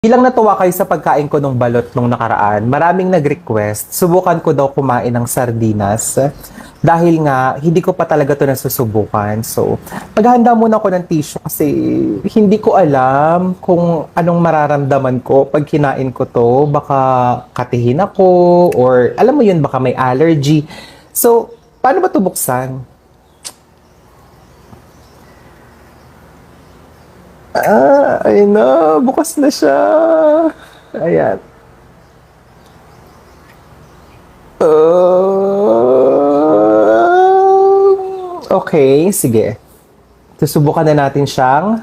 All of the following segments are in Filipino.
Bilang natuwa kayo sa pagkain ko nung balot nung nakaraan, maraming nag-request, subukan ko daw kumain ng sardinas. Dahil nga, hindi ko pa talaga to nasusubukan. So, maghahanda muna ako ng tissue kasi hindi ko alam kung anong mararamdaman ko pag kinain ko to. Baka katihin ako or alam mo yun, baka may allergy. So, paano ba to buksan? Ayun na, bukas na siya. Ayan. Okay, sige. Susubukan na natin siyang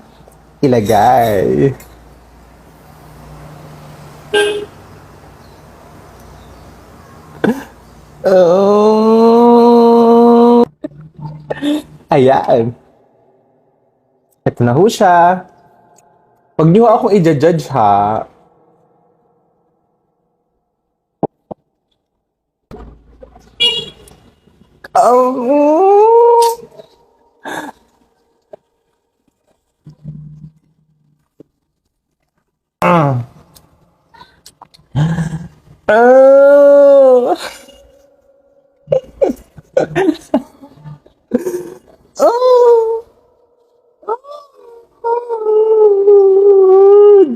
ilagay. Oh, ayan. Ito na ho siya. Huwag niyo akong i-judge ha. Um, ah, ah,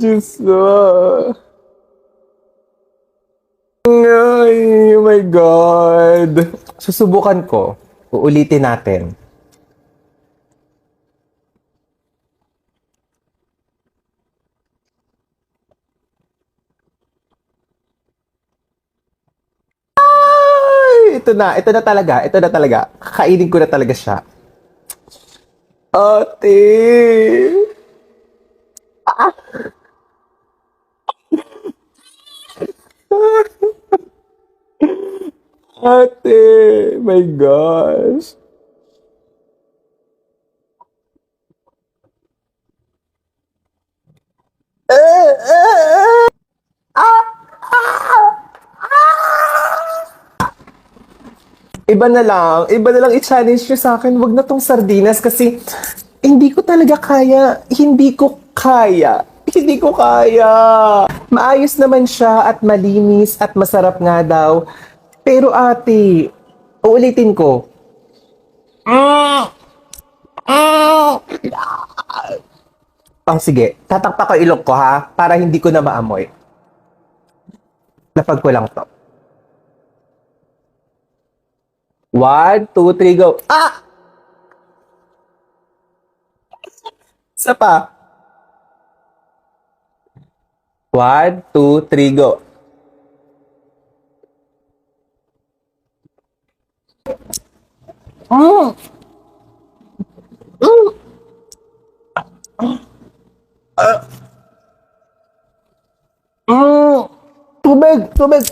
Diyos ko. Ay, oh my God. Susubukan ko. Uulitin natin. Ay, ito na talaga, ito na talaga. Kakainin ko na talaga siya. Ate! Ate! My gosh. Eh, eh, eh. Iba na lang i-challenge nyo sa akin. Wag na tong sardinas kasi hindi ko talaga kaya. Hindi ko kaya. Maayos naman siya at malinis at masarap nga daw. Pero ate, uulitin ko. Sige, tatakpak ko ilok ko ha, para hindi ko na maamoy. Lapag ko lang to. One, two, three, go. Isa pa. One, two, three, go. Mm, mm, mm. Tubig, tubig.